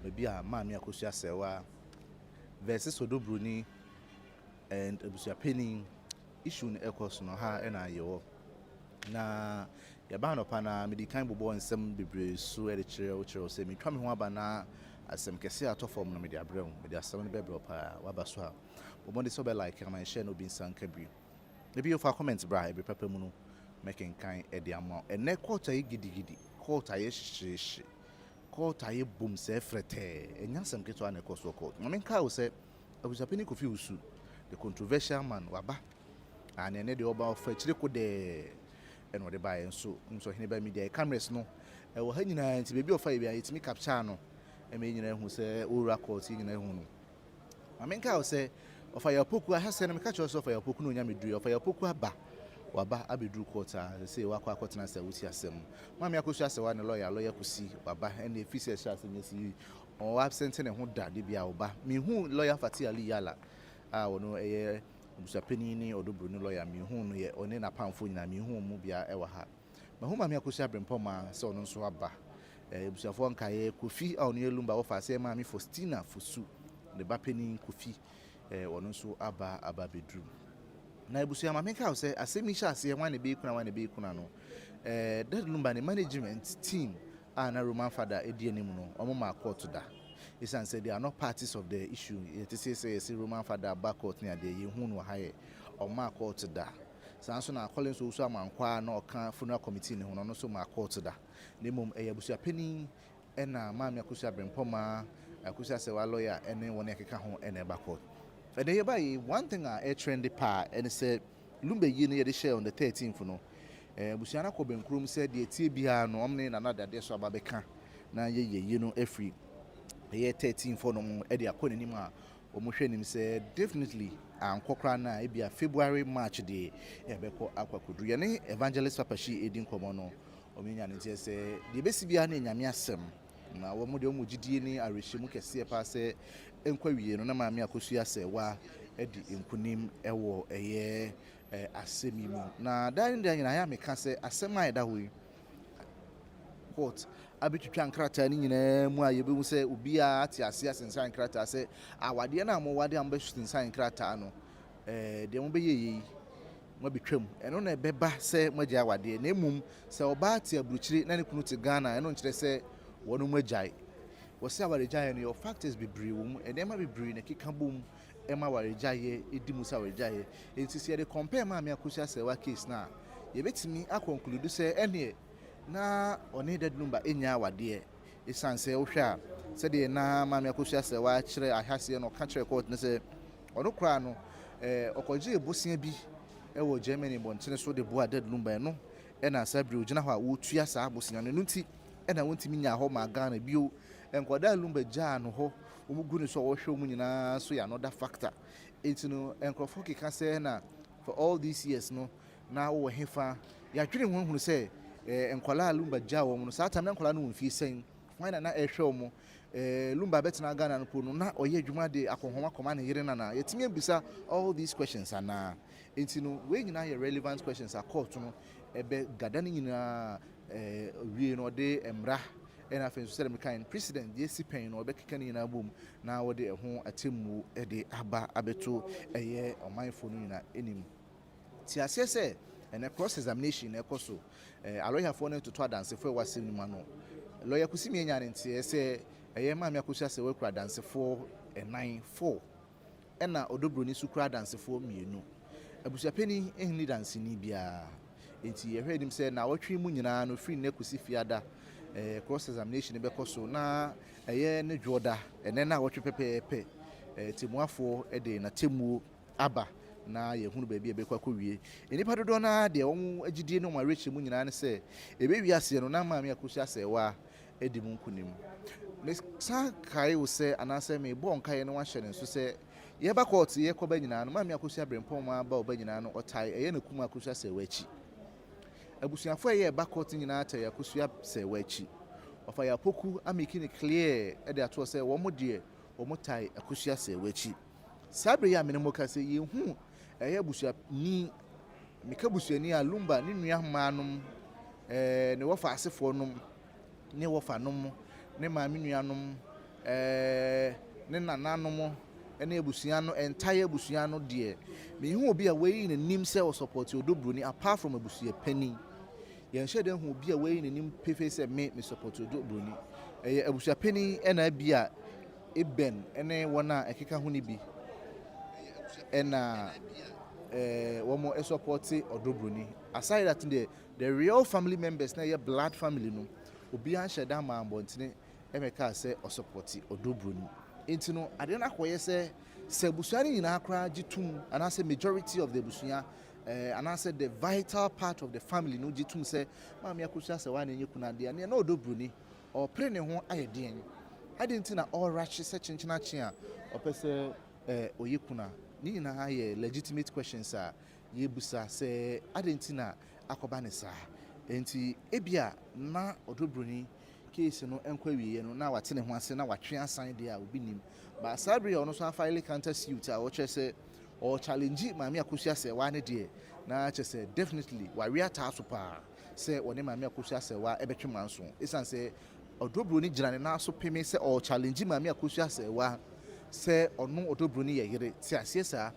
maybe a Mami Akosua Serwaa versus Odobroni and Abusuapanin issue in Ekos no ha ena yewo na yaba no pa na me di kan bobo nsem bebre so e de kire se me twa me ho aba na asem kese ato form no me di abrem me di asem no bebre pa waba so a bobo de so be like am share no bi nsan kabri maybe you for comment bra e be papa mu no making kind e di amount and ne quarter gidi quarter ye hyehyehye quarter ye boom se frete enyasem keto an ekoso court no me ka wo se Abusuapanin Kofi Usu the controversial man waba and ene de oba of chire ko de eno de buy so Oheneba Media cameras no e wo ha nyina nti bebi ofa bia yetimi capture no e me nyina hu se owura court nyina hu no amenka wo se ofa ya poku ha se no me ka cho so ofa ya poku no nya meduru ofa ya poku aba waba abeduru court a se wakwa court na se wuti asem Mami Akosua Serwaa ne lawyer kusi waba ene efisi sha se nyesi o absent ne ho da de bia oba me hu lawyer Fati Ali Yala wono eye Abusuapanin ni Odobroni lawyer me hu no ye one na pamfo nyina me hu mu bia e wa ha ma hu Mami Akosua brempoma se ono nso aba Abusuafo nkaye Kofi a ono yelumba wo fa se Mami Faustina Fosu ne bapanin Kofi ono nso aba bedru na Abusua Mami ka se asemi sha ase wan ne be kuna no that lumba ne management team na Roman father edi anim no omo ma court da isan say they are not parties of the issue it say Roman father back court near the ye hu no haye omo court da sanso na Collins so amankwa na oka funeral committee ne hu no so ma court da ne mom Abusuapanin na Mami Akosua brempoma Akosua Serwaa lawyer ene won ekeka ho ene back court and then by one thing a trendy pa and say lumba yi ne ye share on the 13th no busiana ko benkrum said the tie bia no omne na nada de so ababeka na ye no afri ye 13 for no e de akoni nim a omohwe nim say definitely ankokra na e bia February March de e beko akwakodu ye ne evangelist papa shi edin komo no omenya ne tie say de besi bia na nyame asem na wo mo de omo gidie ni arehyimu kese pa se enkwa wie no na Mami Akosua Serwaa e di enkunim ewo eye asemi mu na dan nyina ya meka se asem a eda hoyi court abetwitwa nkrata ni nyina mu aye be se obi a ati ase asensan nkrata se awade na mo wade am be sensan nkrata no de mo be yeyi mo betwam eno na beba se moja awade na emum se oba ati aburuchiri na ne kunu ti Ghana eno nkire se wonu mogyae wo se awade gyae no your factors be bri wo mu edema be bri na kika bom ema warejaye edimusa warejaye enti se de compare Mami Akosua Serwaa case na ye betimi akonclude se ene na one dead number enya wade isanse ohwa se de na Mami Akosua Serwaa kire ahase no ka kire court ne se ono kra no okoje ebosia bi wo Germany bontene so de boa dead number no na asabri ogina ho a wotua sa abosia no nti na wontimi nya ho ma Ghana bio enkoda lumba ja no ho omugu ni so wo hwe mu nyina so ya another factor it no enkrofo keka say na for all these years no na wo hefa ya dwene ho hunu say enkola lumba ja wo no sa tam na enkola no mfi sen wan na ehwe wo lumba betina Ghana no no na oye adwuma de akohoma koma na yire na yetimi abisa all these questions ana it no we nyina ye relevant questions a court no ebe gadani nyina wie no de emra ena fe so dem kind president the sipen no obekeka ni na bom na wo de ho atemu de aba abeto eye omanfo no nyina enim ti asese ene cross examination ekoso lawyer for no to dance for wasem ni ma no lawyer kusimi enya ne ntie se eye Mami Akosua Serwaa kura dance for 94 ena Odobroni su kura dance for mienu Abusuapanin ehni dance ni bia enti ye hwedim se na wotwe mu nyina no free na kusi fiada cross examination be koso na eye ne dwoda ene na wotwe pepepe timuafo de na temu aba na ye hunu ba bia be kwakowie enipa dodo na de won agidie no ma rechi mu nyina ne se ebe wiase no na Mami Akosua Serwaa edi mu nkunim ne sa kai wo se anase me bo nkai no wa hye ne so se ye ba court ye ko ba nyina no Mami Akosua brempoma ba oba nyina no otai eye na kuma Akosua Serwaa chi Abusuafo eye ba court nyina ata ya Akosua Serwaa chi ofa ya poku ameki ne clear e de ato se wo mo de wo mo tai Akosua Serwaa chi sabre ya menemo ka se ye hu eye abusua ni meka busuani a lumba ni nua hmanom ne wofa asefo nom ne wofa nom ne maami nuanom ne nananom ene abusua no entire abusua no de me hu obi a we in nim say o support Odobroni apart from Abusuapanin yen hye den hu obi a we in nim pefe say me support Odobroni Abusuapanin ena bia eben ene wona ekeka hu ni bi ena womo support Odobroni. Aside that the real family members na your blood family no obi an hye dan ma bontene emeka say o support Odobroni. Enti no ade na koye say abusua ni nyina akra gitum and say majority of the abusua and say the vital part of the family no gitum say maami Akosua Serwaa na nyekuna de na Odobroni or pre ne ho ayeden ade nti na all rush say chinchina chi a opese oyekuna ni nyina ha ye legitimate questions a yebusa say ade nti na akoba ne sa enti ebia na Odobroni case no enkwa wiye no na wate ne ho ase na watwe asan de a obi nim ba sabri ono so file counter suit a wo chese or challenge maami Akosua Serwaa ne de na chese definitely wa wi ata so pa say one maami Akosua Serwaa ebetwe manso isan say Odobroni gina ne na so peme say or challenge maami Akosua Serwaa say ono Odobroni ye yere ti ase sa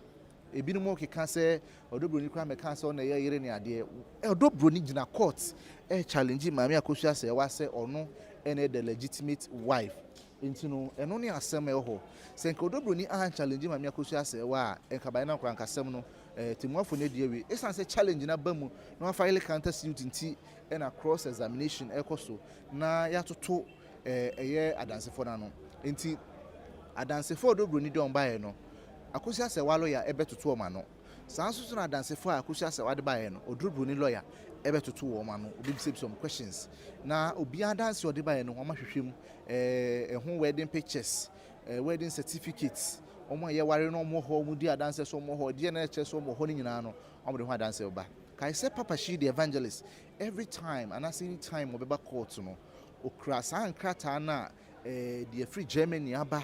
ebi no keka say Odobroni kwa meka say ono ye yere ne ade Odobroni gina court challenge maami Akosua Serwaa say ono ene the legitimate wife into no eno ne asem ho say Odobroni an challenge maami Akosua Serwaa enkabai na kwa nkasem no timuafo ne de we esan say challenge na bamu na file counter suit nti na cross examination ekoso na yatoto eye adansefo na no nti adansefo Odobroni de on bae no Akosua Serwaa lawyer ebetoto o ma no sanso na adansefo Akosua Serwaa de bae no Odobroni lawyer ebetoto o ma no obi say some questions na obi adanse o de bae no homa hwehwem ho wedding pictures wedding certificates omo ye ware no omo ho mu di adanse so omo ho de na che so omo ho ni nyina no omo de ho adanse oba kai say Papa She the evangelist every time and as any time obeba court no okra san krata na the free Germany aba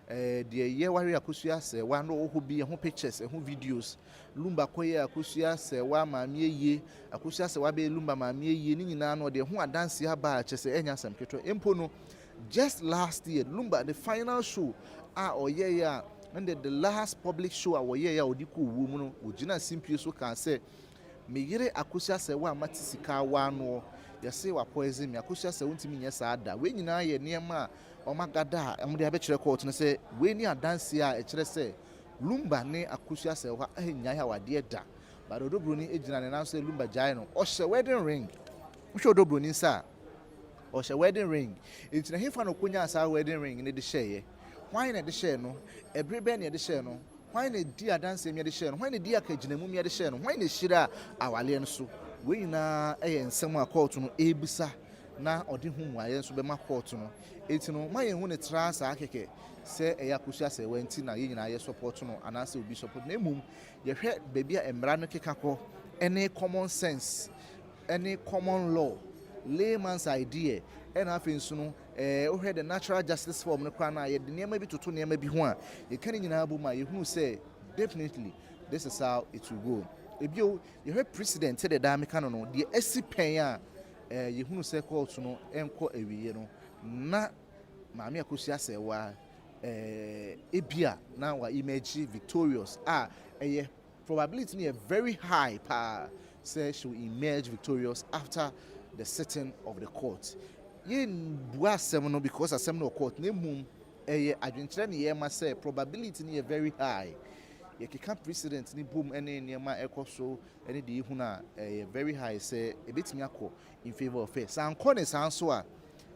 the ye ware Akosua Serwaa no ho bi ho pictures ho videos lumba koye Akosua Serwaa maami eye Akosua Serwaa be lumba maami eye ni nyina no de ho adanse aba che say enya sam keto empo no just last year lumba the final show oye ya and the last public show oye ya odi ko wu mu no ogina simply so kan say me yere Akosua Serwaa matisika wa no yese wa poison me Akosua Serwaa ntimi nye sa ada we nyina ye niema o magada amde abekire court no say we ni adanse a ekire say lumba ne Akosua Serwaa enya ya wade da but Odobroni ejina ne na say lumba jai no o hye wedding ring wo Odobroni sa o hye wedding ring ntina hefa no konya sa wedding ring ne de hye why na de hye no ebrebe na de hye no why na di adanse me de hye no why na di akaginamu me de hye no why na hira awale no so we nyina ensem a court no ebisa na odi hu muaye so be ma court no etino maye hu ne trans akeke se Akosua Serwaa nti na ye nyina ye support no anase obi support na emum ye hwe bebi a emra no keka ko any common sense any common law layman's idea and afin so no we the natural justice form no kwa na ye de niam bi toto niam bi ho a ye kan nyina bu ma ye hu say definitely this is how it will go ebio ye hwe president the dameka no the esipen a ye hu say court no enko awiye no na maami Akosua Serwaa ebia na wa image victorious probability is very high say she will emerge victorious after the sitting of the court yin bua asem no because asem no court na mum adwenkyere ne ye ma say probability is very high ye keka president ni boom ene niema ekoso ene de hu na very high say ebetimi akọ in favor of her san ko ne san so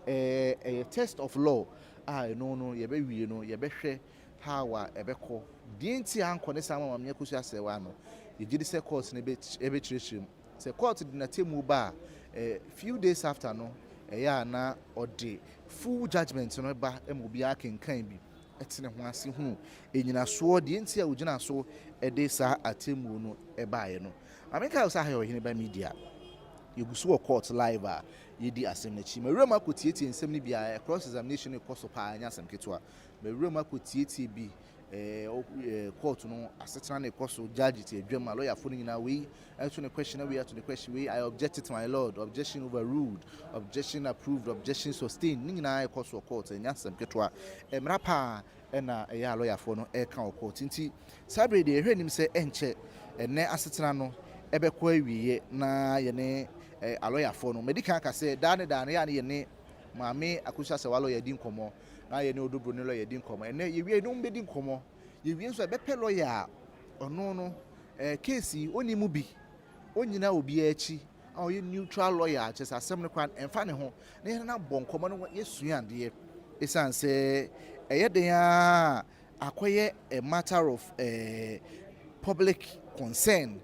a test of law no ye be wie no ye be hwe how a ebekọ de nti anko ne san maami Akosua Serwaa no ye gidi say court ne be chirechirem say court di na temu ba few days after no na odi full judgment no ba emobi akenkan bi etene ho ase hu enyina so de nti a ogina so de sa atemu no baaye no ameka usa ha Oheneba Media yeguso court live a yedi asem na chi mawura kotieti ensem ni bia cross examination e koso pa anya asem ketwa mawura kotieti bi court no asetena na ekoso judge ti adwam lawyer for nyina we to the question we to the question we I object to my lord, objection overruled, objection approved, objection sustained nyina ekoso court nyasem ketwa emra pa na lawyer for no e kan court nti sabre de ehwenim se enche ene asetena no ebekọ awiye na ye ne a lawyer for no medical ka se da ne ya ne ye ne maame Akosua Serwaa lawyer di nkomo na ye ne Odobroni lawyer di nkomo ene ye wie no mbedi nkomo ye wie nso ebepe lawyer ono no case oni mu bi onyina obi achi a oye neutral lawyer chesa asem ne kwan emfa ne ho na ye na bɔ nkomo no yesua ade esan se eye den a akoye a matter of public concern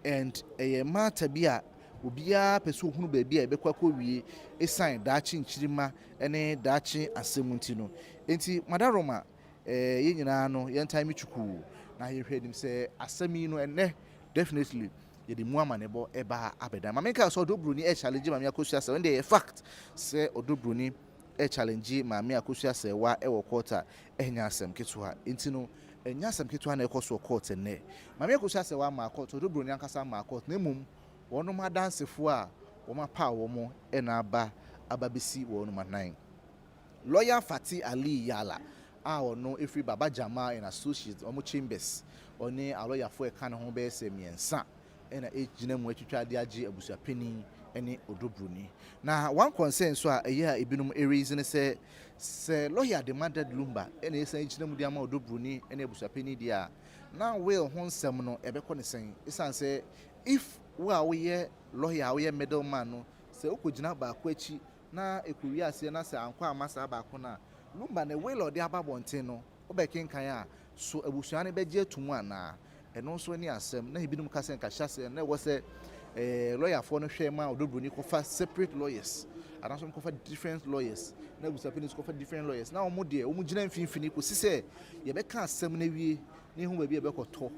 and a matter bia obia peso hunu ba bia ebekwa wie esan dachi nchirima ene dachi asemunti no enti madaroma ye nyina no ye time chuku na ye hwedim se asemi no ene definitely ye di mu amanebo eba abeda mamenka so Odobroni challenge maame Akosua Serwaa nde fact se Odobroni challenge maame Akosua Serwaa wo quarter enya asem ketua enti no enya asem ketua na ekoso court ene maame Akosua Serwaa ma court Odobroni ankasa ma court na mum wono ma dansefo a wo ma pa wo mo na ababesi wono ma nan lawyer Fati Ali Yala a wono efri Baba Jama and associates omo chambers oni a lawyer for e kan ho be se miensa na ejina mu atwitwa de age Abusuapanin ene Odobroni na one concern so a eya ebinum reason se lawyer demanded lumba ene esan ejina mu de ama Odobroni ene Abusuapanin dia na will ho nsem no ebekọ ne sen esan se if we lawyer we middleman no se okogina ba ko achi na ekuwi ase na se ankwa amasa ba ko na lumba ne we lord ababonten no obekin kan a so abusuane beje tumu ana eno so ni asem na ebinum ka sen ka hyase na wo se lawyer for no hwe ma Odobroni ko fa separate lawyers anaso ko fa different lawyers na Abusuapanin ko fa different lawyers na omo de omo gina mfinfini ko sise ye be ka asem na wie ni hu ba bi e be ko to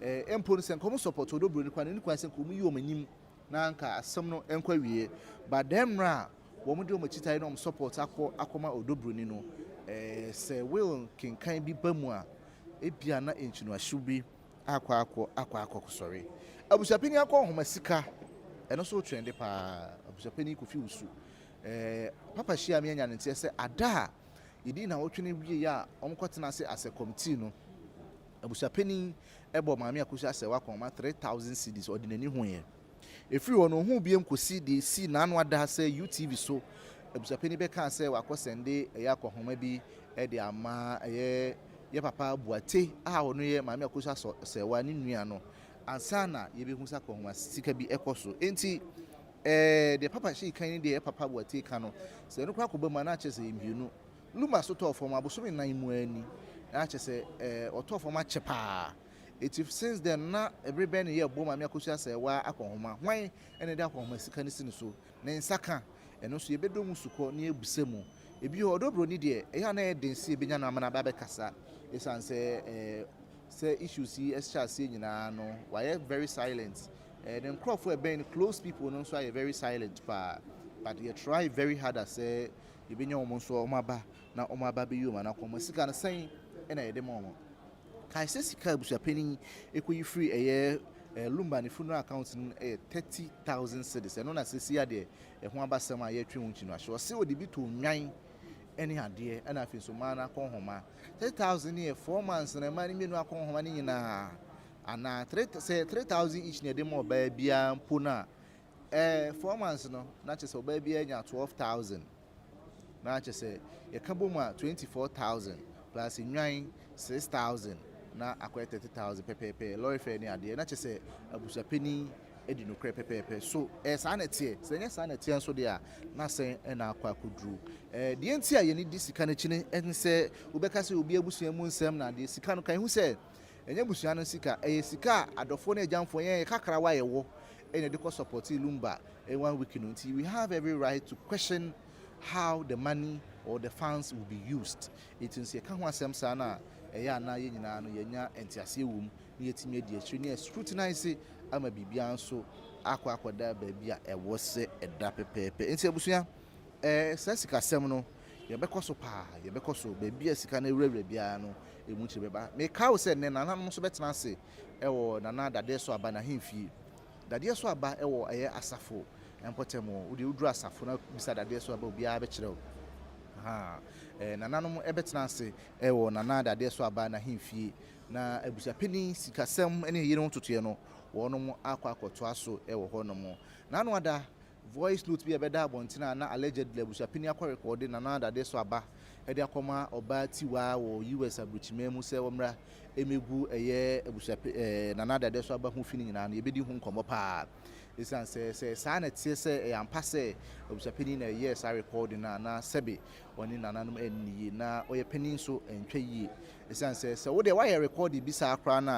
empo sen komo support Odobroni kwa ni kwa sen komo yi omanim na anka asem no enkwa wie but them ra wo mo de omachitai no support akoma Odobroni no se will kinkan bi bamu a ebia na enchinu ahwubi akwa sorry Abusuapanin akọ homa sika eno so trend pa Abusuapanin ko fi usu papa shia me anya ntie se ada yedi na wotwene wie ya omkotena se as a committee no Abusuapanin ebo maame Akosua Serwaa koma 3000 cedis ordinary hoye efiri wono hu biem kosi de si na anu ada se UTV so Abusuapanin be kan se wakosende ya kohoma bi de ama ye papa buate a wono ye maame Akosua Serwaa ni nua no ansana ye be hu sa kohoma sika bi ekoso enti de papa shi kan ni de papa buate kan no se no kwa ko ba ma na chese mbienu luma so to form aboso me nan mu ani na chese oto form a chepa it since then na everybody here bo maame Akosua Serwaa akohoma hwan ene de akohoma sika ni sini so na nsaka eno so ye bedo mu suko na ebusemu ebi Odobroni de eya na edensi ebenya na amana ba be kasa esanse say issues yi SHC nyina no why very silent then crowd for ben close people no so are very silent but you try very hard as say ebenya omo so omaba na omaba be yoma na komo sika na sen na yede mo kai se sika Abusuapanin ekoyi free lumba ne funeral account no 30,000 cedis eno na sesi ya de ho abasem a ye twe hunchi no ahwe se odi bi to nwan ene ade na afi so mana konhoma 30,000 ye 4 months na mani menu akonhoma ni nyina ana 3,000 each ne de mo ba bia mpo na 4 months no na chese oba bia nya 12,000 na chese ye kabo mu 24,000 plus nwan 6,000 na akwai 30,000 pepepe lawyer fare ni ade na chese Abusuapanin edi no kre pepepe so sanete se nya sanete nso de a na sen na akwa akudru de enti a ye ni disika na chine ense ubeka se obi abusua mu nsem na de sika no kan hu se enya busua no sika sika adofo na ajanfo ye kakra wa ye wo ene de ko support lumba 1 week no nti we have every right to question how the money or the funds will be used it is ye ka ho asem sa na eya na ye nyina no ye nya entiase wum ni yetimi adi akiri ni scrutinize ama bibia nso akwakoda ba bia ewo se eda pepepe enti abusua sasika sem no yɛbɛkɔ so paa yɛbɛkɔ so baabi a sika no awurawura biara no ɛmu kyerɛ bɛba meka wo sɛ nnɛ nananom nso bɛtena ase ɛwɔ nana dadeɛ so aba n'ahemfie dadeɛ so aba ɛwɔ ɛyɛ asafo mpɔtam wode woduru asafo no bisa dadeɛ so aba obiara bɛkyerɛ wo nananom ɛbɛtena ase ɛwɔ nana dadeɛ so aba n'ahemfie na abusuapanin sikasɛm ne yere ho totoɛ no wɔnom akɔ akɔtoa so ɛwɔ hɔ nom na ano ada voice note bi ɛbɛda abɔntena na allegedly abusuapanin akɔ rekɔde nana dadeɛ so aba ɛde akɔma ɔbaa tiwa wɔ US aburukyima mu sɛ wɔmmra ɛmɛgu ɛyɛ nana dadeɛ so aba ho fi no nyinaa no yɛbɛdi ho nkɔmmɔ paa ɛsiane sɛ saa na tie sɛ ɛyɛ ampa sɛ abusuapanin na ɛyɛ saa recording na sɛbe ɔne nananom ɛnniye na ɔyɛ panin so ɛntwa yie ɛsiane sɛ wode wayɛ recording bi saa koraa no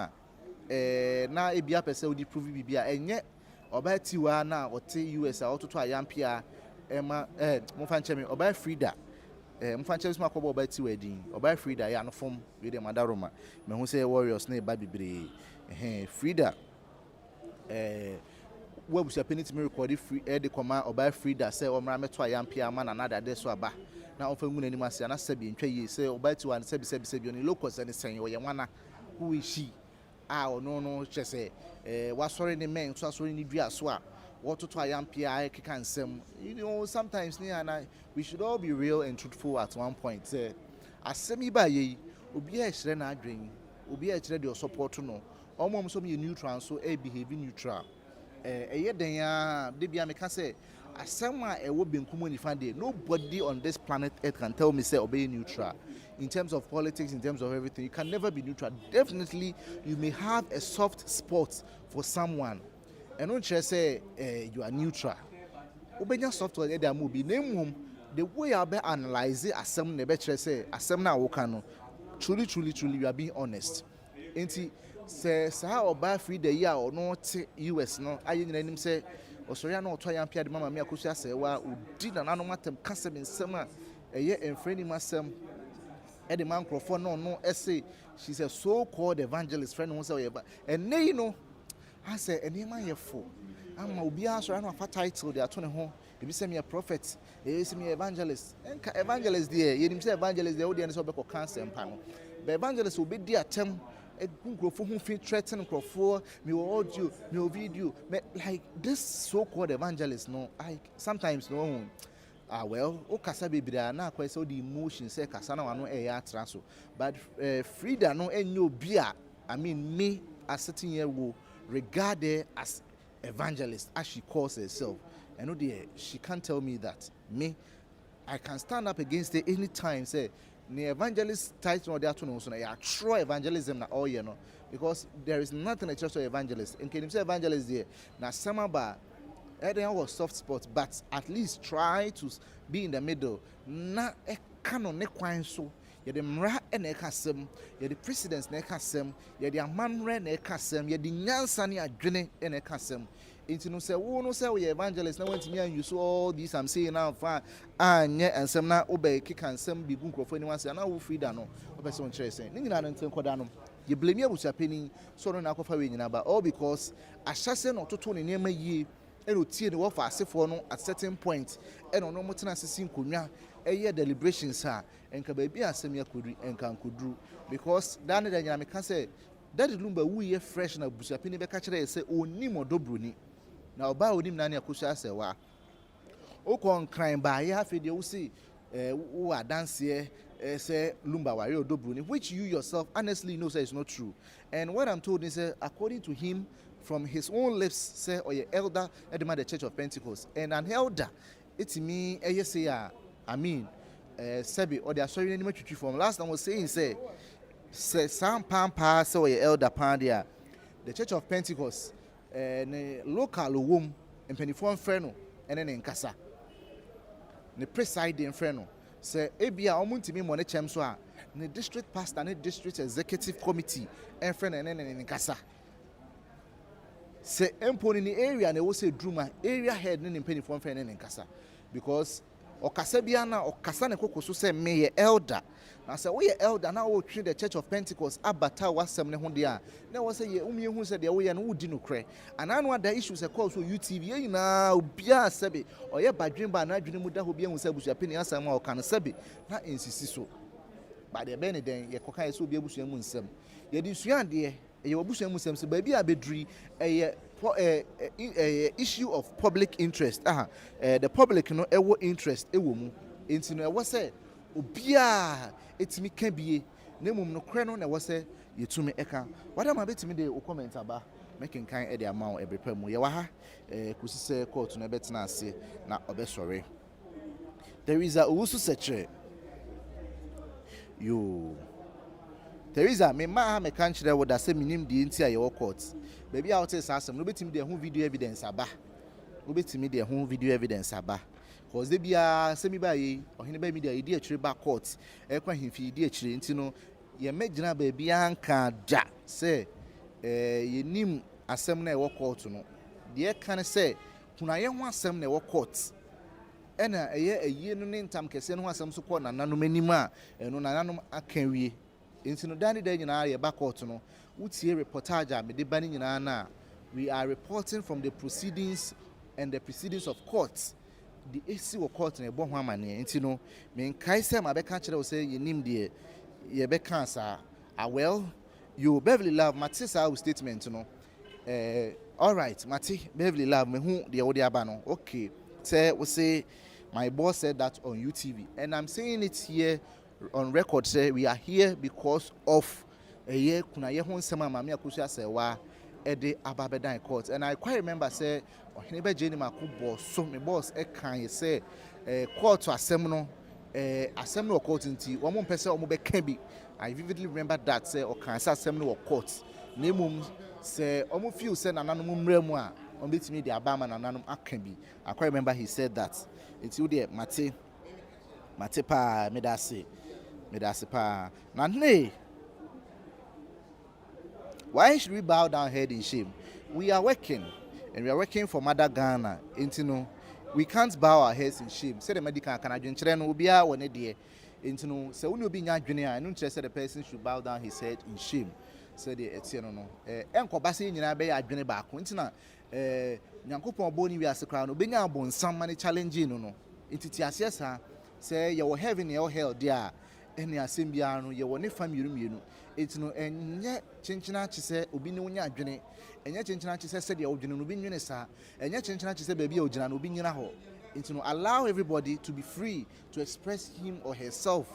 a na ebia pɛ sɛ wode prove biribi a ɛnyɛ ɔbaa tiwa na ɔte US a ɔtoto ayampia ɛma momfa nkyɛ me ɔbaa Frida momfa nkyɛ me sɛ makɔbɔ ɔbaa tiwa din ɔbaa Frida yɛ anofom wei de madaroma mehu sɛ warriors na ɛba bebree Frida wo abusuapanin timi record free de kɔma ɔbaa Frida sɛ ɔmmra mɛto ayampia ama nana dadeɛ so aba na ɔmfa ngu n'anim ase ana sɛbi ntwa yie sɛ ɔbaa tiwa no sɛbi ɔne locus ne sɛn ɔyɛ nwana who is she ɔno no kyɛ sɛ wasɔre ne men so asɔre ne dua so a wɔtoto ayampia keka nsɛm sometimes we should all be real and truthful at one point sɛ asɛm yi ba yɛ obi a ɛhyerɛ na adwen obi a ɛkyerɛ deɛ ɔsupport no ɔmo so yɛ neutral so behave neutral ɛyɛ den a de bia meka sɛ asɛm a ɛwɔ benkum nifa de nobody on this planet earth can tell me say obey neutral in terms of politics, in terms of everything. You can never be neutral. Definitely you may have a soft spot for someone and don't just say you are neutral. Obenya soft spot there movie name the way I be analyze it asɛm na be kyerɛ sɛ asɛm na woka no truly you are being honest. Enti sɛ saa ɔbaa Frida yi a ɔno te US no ayɛ nyina nim sɛ ɔsɔre na ɔtɔ yampia de mama me Akosua Serwaa odi na nanom atem kasɛm nsɛm a ɛyɛ emfreni masɛm ɛde man nkrɔfo no ɛsɛ she's a so-called evangelist friend who say and you know I say enema yɛ fo ama obi asɔre na afa title de ato ne ho ebi sɛ me a prophet ebi sɛ me evangelist enka evangelist there yenim sɛ evangelist there wo de ne sɛ obɛkɔ cancer mpa no the evangelist will be there atem nkrɔfo ho fi threaten nkrɔfo me audio me video me like this so-called evangelist no I sometimes no well o kasa bebira na akwa sɛ the emotion say kasa na wano ɛyɛ atra so but Frida no enye obi a I mean me as sitting here will regard her as evangelist as she calls herself and no dear she can't tell me that me I can stand up against it anytime say the evangelist title or that no so na true evangelism na all you know because there is nothing a church of evangelist in case say evangelist there na sama ba everyone was soft spot but at least try to be in the middle na e canon ne kwan so ye de mra e na e kasem ye de precedents na e kasem ye de amanre na e kasem ye de nyansa ne adwene e na e kasem into no say wo no say we evangelist na want me and you so all these I'm saying now fa anye ensem na obey kika ensem bi gu nkrofo ni wanse na wo Frida no obese on kire sen ni nyina no ntem koda no ye blame abusuapanin so no na akofa we nyina ba all because ahyase no toto ne nema yie eno tie ne wo fa asefo no at certain point eno no motena asisi nkonwa eye deliberations ha enka ba bi asem yakodu enka nkoduru because dan da nyina me ka say daddy lumba wu ye fresh na abusuapanin be ka kire say onim Odobroni na oba onim na ne Akosua Serwaa o kon kran ba ye afi de wo see wo adanse say lumba ware Odobroni which you yourself honestly know say it's not true and what I'm told is according to him from his own lips say or your elder at the Church of Pentecost and an elder it's me say I mean sebi or they are sorry any from last time was saying say some pampa so your elder pandia the Church of Pentecost local womb and 24 freno and then in Kasa the presiding freno say ebia omuntimi mo ne chem so a the district pastor and the district executive committee and friend and then in Kasa say empon in the area and they will say druma area head in penny from friend in Kasa because ɔkasa bia na ɔkasa ne koko so sɛ meyɛ elder na sɛ woyɛ elder na wotwe the Church of Pentecost abata wasɛm ne ho deɛ a na wɔ sɛ yɛ umiehu sɛ deɛ woyɛ no wodi no korɛ anaa no ada issues ɛkɔɔ so UTV yɛ nyinaa obiaa sɛbe ɔyɛ badwen ba na adwene mu da hɔ bia hu sɛ abusuapani asɛm a ɔka no sɛbe na nsisi so ba deɛ bɛn ne dɛn yɛkɔka yɛ sɛ obi abusua mu nsɛm yɛde sua adeɛ ɛyɛ abusua mu nsɛm sɛ baabi a bɛduri ɛyɛ issue of public interest the public no ɛwɔ interest ɛwɔ mu nti no ɛwɔ sɛ obiaa etimi ka bie na mmom no korɛ no na ɛwɔ sɛ yɛtumi ɛka wadama bɛtumi de wo comment aba mekenkan ɛde ama wo ɛbrɛpa mu yɛwɔ ha kɔsi sɛ court no ɛbɛtena ase na ɔbɛsɔre Teresa owusu sɛkyerɛ Teresa me ma ha me kan kyerɛ wo da sɛ minim die nti a yɛwɔ court baabi a wote saa asɛm no wobɛtumi de ho video evidence aba cause de bia sɛ mi ba yi Oheneba Media yɛdi akyire ba court ɛkɔ ahemfi yɛdi akyire nti no yɛmɛgyina baabi anka da sɛ yɛnim asɛm na ɛwɔ court no deɛ ka ne sɛ kunayɛ ho asɛm na ɛwɔ court ɛna ɛyɛ ayie no ne ntam kɛseɛ no ho asɛm so kɔ nananom anim a ɛno nananom aka wie nti no dane da nyinaa yɛba court no wotie reportage a mede ba ne nyinaa na we are reporting from the proceedings and the proceedings of court the AC wɔ court na ɛbɔ ho amanneɛ nti no menkae sɛ ma bɛka kyerɛ wo sɛ yɛnim deɛ yɛbɛka saa well you Beverly Love mate saa wo statement no all right mate Beverly Love mehu deɛ wode aba no okay sɛ wo say my boss said that on UTV and I'm saying it here on record say we are here because of kuna ye ho nsɛm a Maame Akosua Serwaa ɛde ababedan court and I quite remember say Oheneba Jenny Makubo so me boss ɛkan say court asɛm no asɛm no court nti wɔn mpɛ sɛ wɔn bɛka bi I vividly remember that say ɔkan sɛ asɛm no court na mmom sɛ wɔn feel sɛ nananom mmra mu a wɔn betumi de aba ama nananom aka bi I quite remember he said that nti wo deɛ mate pa medase pa na hey, why should we bow down head in shame? We are working and we are working for Mother Ghana. Intino, we can't bow our heads in shame. Say the medical can adwene no bia wone de. Intino, say when you be nyadwene I don't say the person should bow down his head in shame. Say the etieno no. Enko base nyina be adwene baako. Intina Nyankopon boni wi ase kra no be nya abonsam mane challenge no no. Intiti ase sa say you will heaven you hell there. Any asem bia no ye wone famiru etino enye chenchina chise obi ne wonya adwene enye chenchina chise se de odwene no bi nwene sa enye chenchina chise baabi a ogina no bi nyina ho etino allow everybody to be free to express him or herself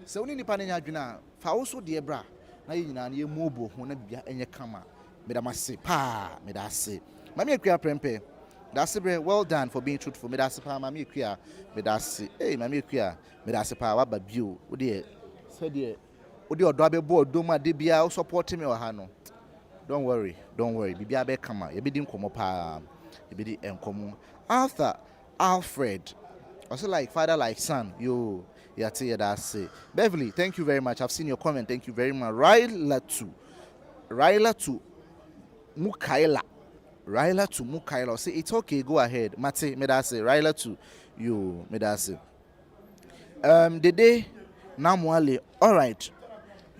se woni nipa ne nya adwene a fa wo so de bra na ye nyina na ye mobo ho na bia enye kama medamase pa medase mami akua prempe that's well done for being truthful. Medase pa mami akua medase mami akua medase pa wa ba bio wo de said the odi odo abebo odoma de bia support me o ha no don't worry bibia be kama ye be di nkomo pa ye be di enkomo Alfred also like father like son you yate that say Beverly thank you very much I've seen your comment thank you very much Raila to Mukaila say it's okay go ahead Mate medase Raila to you medase the day Namwale all right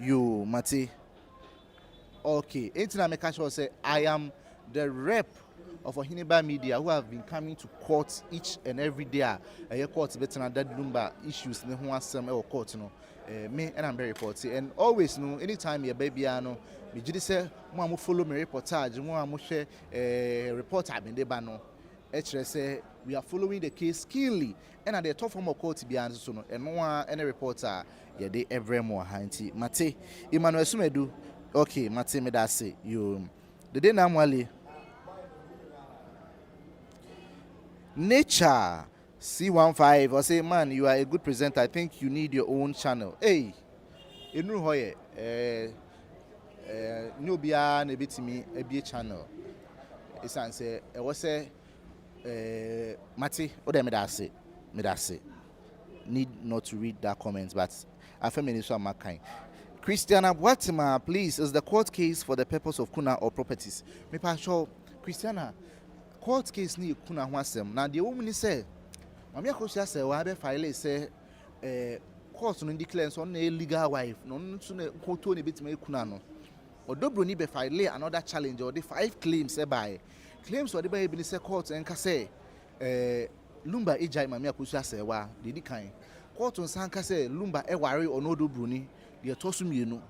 you Mate okay Intina Mekasho say I am the rep of Oheneba Media who have been coming to court each and every day a court better that number issues ne ho asem e court no me and I'm very reporty and always no anytime your baby no me gidi say mo am follow me reportage mo am share report abende ba no e kire say we are following the case keenly and at the top form of court bi an so no eno a any reporter ye dey every more hanti Mate Emmanuel Sumedu okay Mate me that say you the day Namwale Nature C15 or say man you are a good presenter I think you need your own channel hey enu hoye no bia na betimi ebie channel isan say e wo say Mate o dem da say need not to read that comment but afemini so amakan Christiana Boatima please is the court case for the purpose of kuna or properties me pa sure Christiana court case ni kuna ho asem na de wo mu ni say Mami Akosua Serwaa be file say court no declare on a legal wife no so na koto ne betima ekuna no. Odobroni be file another challenge or the 5 claims by claims or the be be say court enka say Lumba ejai Mami Akosua Serwaa de di kan. Court on san ka say Lumba e ware ono Odobroni de tosu mienu.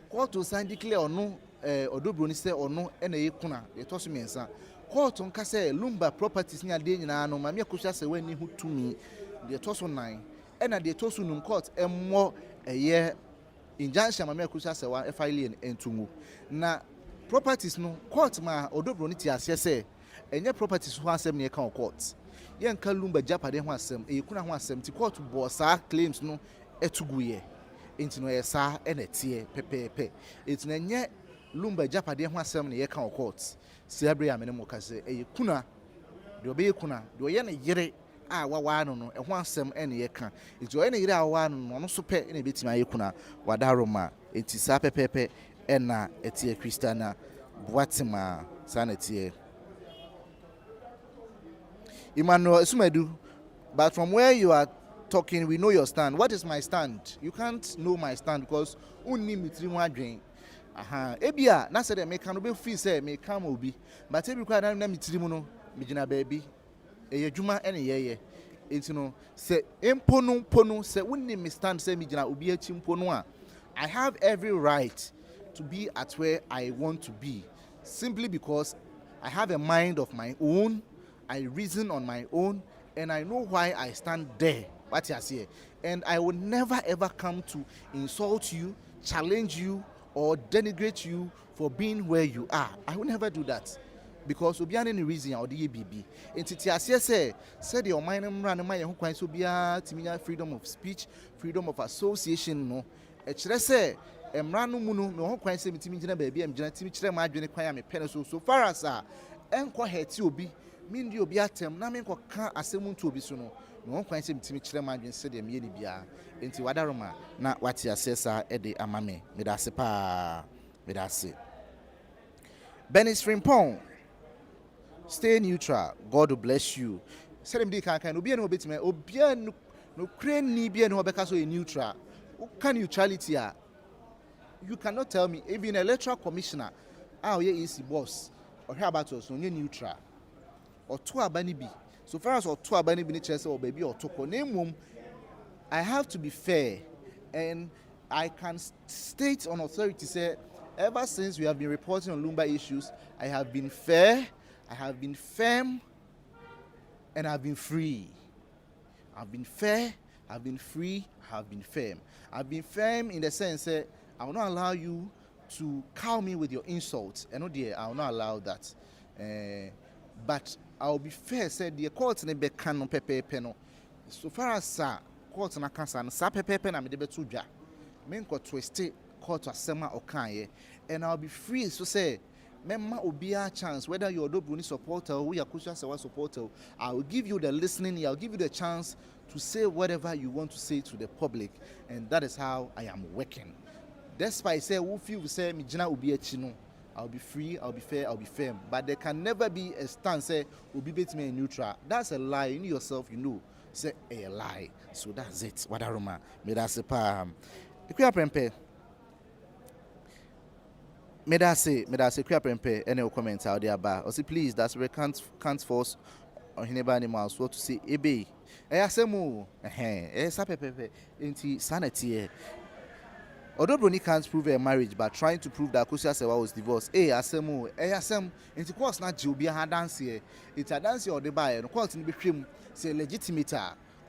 Court on san declare ono Odobroni say ono e na ekuna de tosu miensa. Court on ka say Lumba properties ni ade nyina no Mami Akosua Serwaa ni hutumi de tosu 9 e na de tosu num court emmo eye injunction Mami Akosua Serwaa e file entumu na properties no court ma Odobroni ti ase say enye properties ho asem ne ka court yen ka Lumba japade ho asem kuna ho asem ti court bo sa claims no etuguye enti no yesa e na tie pepepe enti na enye Lumba japade ho asem ne ka court Sebre amene mo ka se kuna de obe kuna de oye ne yire a wawa no no ho asem e ne ka enti oye ne yire a wawa no no so pe ne betima kuna wadaroma enti sa pepepe e na etie Christiana Boatima sanetie Emmanuel Sumadu, but from where you are talking, we know your stand. What is my stand? You can't know my stand because only me 3 one drink. Ebia, na said me can be free say me come obi, but every require na me 3 no me gina baby. Juma ene ye. Enti no say empono say only me stand say me gina obi achimpo no a. I have every right to be at where I want to be simply because I have a mind of my own. I reason on my own and I know why I stand there. What you say? And I will never ever come to insult you, challenge you, or denigrate you for being where you are. I will never do that. Because obi any reason or the BB. Entity as say said your mind run my who kwan so bia timinya freedom of speech, freedom of association no. E kire say emra no mu no me ho kwan say mitimi gina ba bia em gina timi kire ma adwene kwan ya me pene so far as enko heti obi min di obi atem na me nko ka asemu ntu obi so no me ho kwan say mitimi kire ma adwene se de me ni bia enti wadaroma na wati asesa e de amame me da se pa me da se Benis Frimpong, stay neutral. God will bless you. Say them dey kan obi no betime obi no crane ni bia no obeka so neutral. Can neutrality you cannot tell me even electoral commissioner ye is boss or hear about us no neutral or to abani bi so far as or to abani bi ni chese or baby or to name I have to be fair and I can state on authority say ever since we have been reporting on Lumba issues I have been fair, I have been firm and I've been free. I've been fair, I've been free, I've been firm. I've been firm in the sense that I will not allow you to cow me with your insults. And no dear, I will not allow that. But I will be fair. Said the court ne be canon pepe peno. So far as court na cancer and sa pepe na me debe tuja. Men ko twist court asema okaye. And I'll be free so say memma obia chance whether you're Odobroni supporter or we are Akosua Serwaa supporter. I will give you the listening ear. I'll give you the chance to say whatever you want to say to the public, and that is how I am working. Despite say who feel say me jina obi achi no, I'll be free, I'll be fair, I'll be firm. But there can never be a stance say obi bet me neutral. That's a lie. You know yourself, you know. Say a lie. So that's it. Wadaroma. Me da se pa. Ikuya prempe. Me da se ikuya prempe. Any comment out there ba. Or say please, that's where can't force Oheneba animals so to say ebe. Asemu sa pepepe enti sanity Odobroni can't prove a marriage but trying to prove that Akosua Serwaa was divorced. Asemu enti course na ji obi ha dance here. It's a dance or the buy no court ni be hwem say legitimate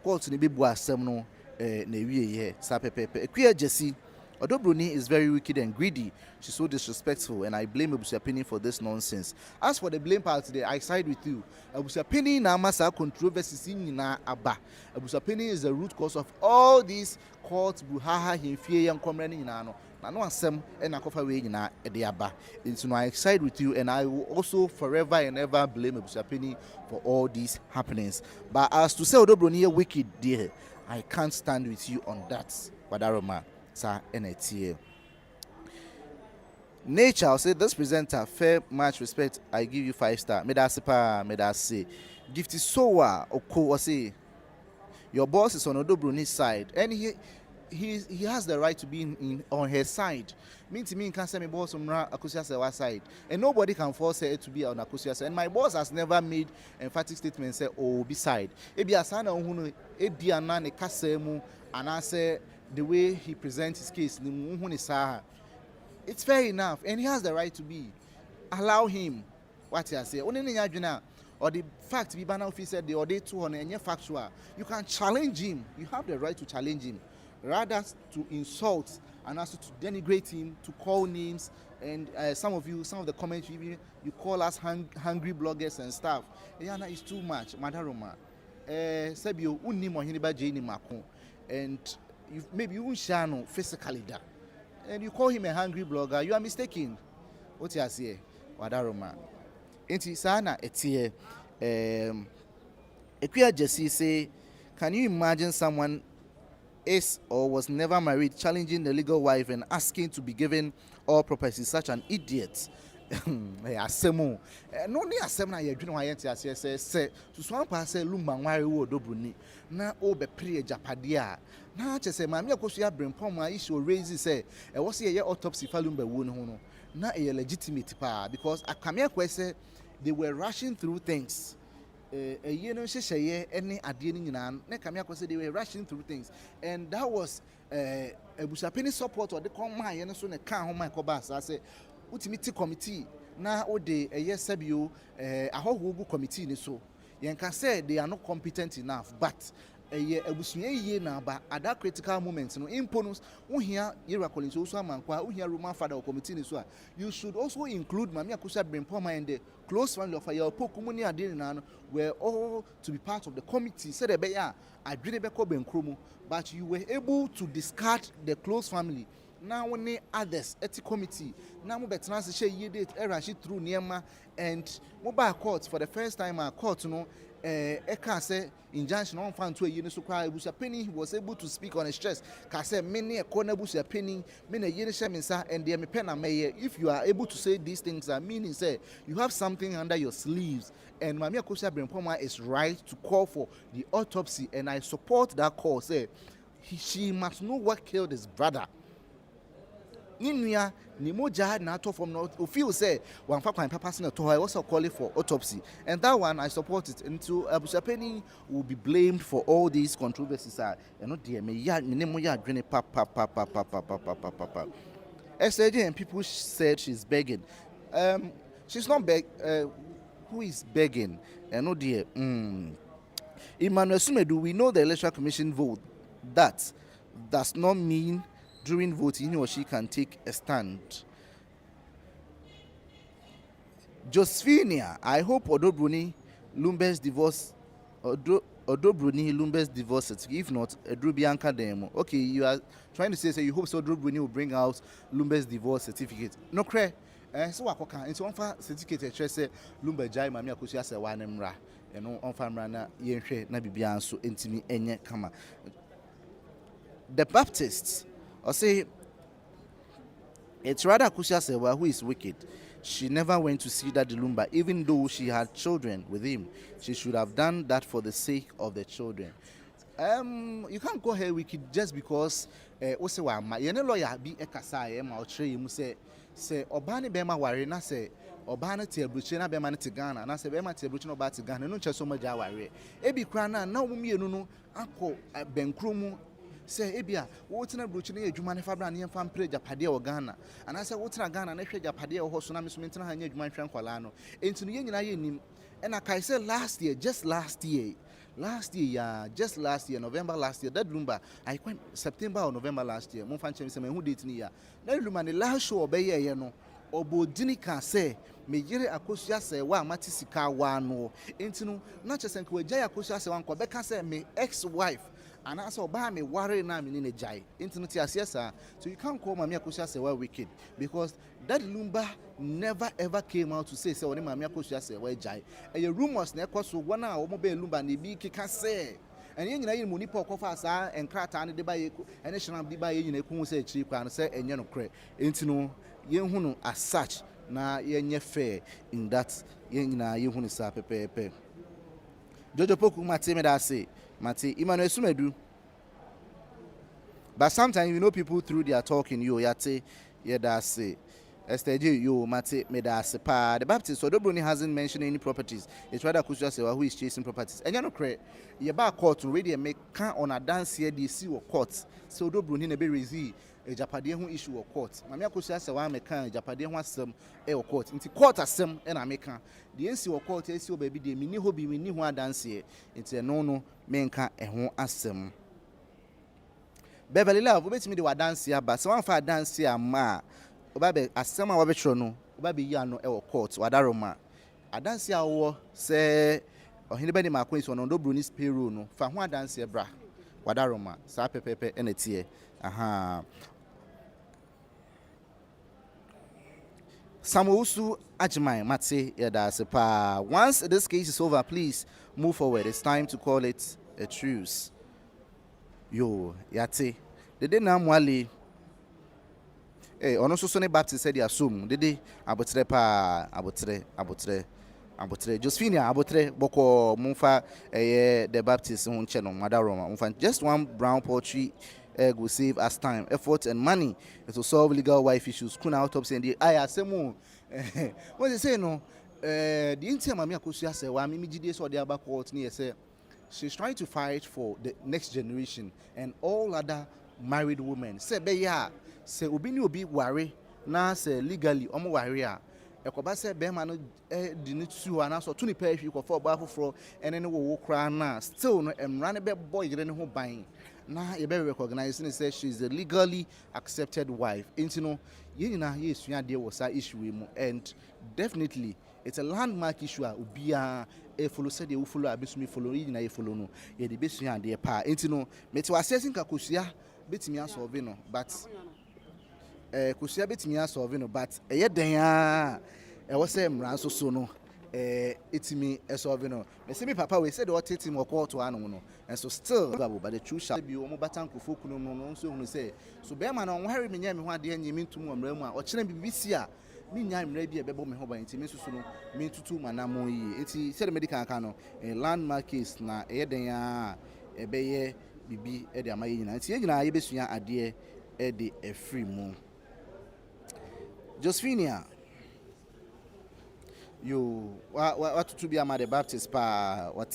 court ni be bu asem no na wie ye sa pepepe. Ekuya Jesse Odobroni is very wicked and greedy. She's so disrespectful, and I blame Abusuapanin for this nonsense. As for the blame part today, I side with you. Abusuapanin na masa controversies in na aba. Abusuapanin is the root cause of all these court buhaha himfie yan komrani nyina no. Na no asem e na kofa we nyina e de aba. So I side with you, and I will also forever and ever blame Abusuapanin for all these happenings. But as to say Odobroni is wicked, dear, I can't stand with you on that. Wadaroma. NATA. Nature, I'll say this presenter, fair, much respect. I give you 5 stars. Medasipa, Medasi. Gifty Sowa, Oko, say Your boss is on Odobroni's side, and he has the right to be on her side. Mean to me, can't say my boss on Akosua Serwaa side, and nobody can force her to be on Akosua side. And my boss has never made emphatic statements say, "Oh, beside." Ebi asana ohunu ebi anane kasemu, and I say the way he presents his case, it's fair enough, and he has the right to be. Allow him. What I say, only or the fact be banner officer the or day 200 and factual. You can challenge him. You have the right to challenge him, rather to insult and also to denigrate him, to call names, and some of the comments you call us hungry bloggers and stuff. Yana is too much, Madaroma. Sebio unni Oheneba Jani Mako, and maybe you shano physically that, and you call him a hungry blogger. You are mistaken. What you say, Madaroma? Enti sana etie Ekuya Jesse say, can you imagine someone is or was never married challenging the legal wife and asking to be given all property? Such an idiot. Asemo no ni asem na ye dwene wa yenti ase say to so ampa say lumba nware wo Odobroni na o be pre japade a na chese ma me Akosua brempom a issue raise say e wo say ye autopsy fa lumba wo ne ho no na e legitimate pa, because akamia kwese they were rushing through things. You know, any adeni they were rushing through things, and that was Abusuapanin support or the command. You know, so the can home my cobas. I say, ultimate committee now. O de a yes, Sabio, a whole committee. So you can say they are not competent enough, but Abusuye na ba at that critical moment, no imponus, here Iracolins also man, here Roman father or committee. So you should also include Mamia Akosua Brempoma and the close family of your Pokumuni Adenan were all to be part of the committee. Said a I didn't be but you were able to discard the close family. Now when others at the committee, now better say ye did she through Niema and mobile courts for the first time our court, you know. Eka say injunction on fan to a unit so cry Abusuapanin was able to speak on his chest. Kase many a corner Abusuapanin, many a yenisha and the pena mayor. If you are able to say these things, meaning say you have something under your sleeves, and Mamia Akosua Brempoma is right to call for the autopsy, and I support that call. Say she must know what killed his brother. Ninia ni moja na to from not feel say one fa kwan papa na to I also call it for autopsy, and that one I support it. Into Abusuapanin will be blamed for all these controversies. And not dear me ya me name ya adwene papa. SAD and people said she's begging. She's not who is begging? And no dear. Emmanuel Sumedu, we know the Electoral Commission vote. That does not mean during voting he or she can take a stand. Josephinia, I hope Odobroni Lumbe's divorce certificate. If not, Bianca demo. Okay, you are trying to say you hope so Odobroni will bring out Lumbe's divorce certificate. No cre. So wakoka into one certificate say Lumbe Jai Mamia Akosua Serwaa nemra. You know on famra na yenhwe na bibia so entimi enye kama. The Baptists or say it's rather Akosua Serwaa who is wicked. She never went to see Daddy Lumba, even though she had children with him. She should have done that for the sake of the children. You can't go here wicked just because Osewa ma yene lawyer be ekasa ma ochre yimu say obani bema ware na say obani te abruchi na bema te Ghana na say bema te abruchi no ba te Ghana no nche so maja ware ebi kra na omumienu no akọ benkro mu say ebia wotina bruchi na adwuma ne fabra ne yemfa mpre japade o Ghana ana say wotina Ghana na hwe japade o ho so na meso mentina ha nya adwuma hwe nkwala no enti no yenyina ye nim and I say last year November last year that Lumba I went September or November last year monfa nche me who date ni ya na Lumba ne last show obeye ye no obodini ka say mejire Akosua Serwaa amati sika wa no enti no na chesenka wagya Akosua Serwaa nko beka say me ex wife and I saw by me worry na me ni jai intimate asiesa. So you can't call Mamia Akosua Serwaa wicked because that Lumba never ever came out to say when Mamia Akosua Serwaa jai. And your rumors na ekọ so one a omo be Lumba na bi kika say and yen nyina yin mu nipa okofa asa enkrata ne de ba ye ene hyenam de ba ye nyina ku say chiri kwa no say enye no kre enti no yen hu no as such na yen ye fair in that yen nyina yen hu no sa pepepe. Jojo Poku Mateme da say Mate, Emmanuel Sumedu. But sometimes you know people through their talking, you yate, yeah, that's it. STJ, you mate, me that's pa. The Baptist, Odobroni hasn't mentioned any properties. It's rather Akosua Serwaa who is chasing properties. And you know, correct, you back court already and make can on a dance here, they see or court. So Odobroni ne be rezi. A Japadian who issue a court. Mamma Akosua Serwaa make a Japadian was some a court. Into court as some and I make the NC or court, SO baby, the mini hobby, we knew one dance here. It's a no menka a home assem. Beverly Love, wait me the dance here, but someone for dance here, ma. Obabe, as some of Trono, Obabe Yano, or court, Wadaroma. A dance here, or say, or anybody my queens on Odobroni's payroll, no, for one dance here, bra. Wadaroma, Sape Pepe, and it's here. Aha. Samuusu Ajimai Matse Yadasepa. Once this case is over, please move forward. It's time to call it a truce. Yo, Yate. Dede Namwali. Eh, ono so ne Baptist said assume. Dede abotre pa abotre. Josephine abotre boko mumfa the Baptist hun cheno Madaroma. Mumfa just one brown poultry egg will save us time, effort, and money. It will solve legal wife issues. Kuna autopsy and the asemu. What they say no? The inter Mami Akosua Serwaa Mimi GDS or the Aba court near say she's trying to fight for the next generation and all other married women. Say be ya say obini obi worry na say legally omo worry a ekoba say be ma no di ne tu ana so to ni pa hwi ko for ba foforo ene ne wo kra na still no emra ne be boy gire ne ho ban na ye be recognize ne say she's a legally accepted wife. Into no ye nyina ye sua de wo sa issue mu, and definitely it's a landmark issue a obia e follow said they will follow abisumi follow ye nyina ye follow no ye de be sua de pa. Into no me to assessing Akosua betimi asolve no, but Akosua betimi asolve no, but eye den a e wo say mran so no itimi asolve no. Me say me papa we said what team or court to anu no, and so still but the truth shall be omo batankofo kunu no so hunu say so be ma na on hare me nya me ho ade anyi me ntum amra mu a o kire bibisi a me nya amra bi e bebo me ho ban ti me susu no me tutu manamo yi eti say the medical kan no landmark case na eye den a e be ye bibi e de amaye nyina enti nyina ye besua ade e de e free mu. Josephine you what to be a Baptist pa what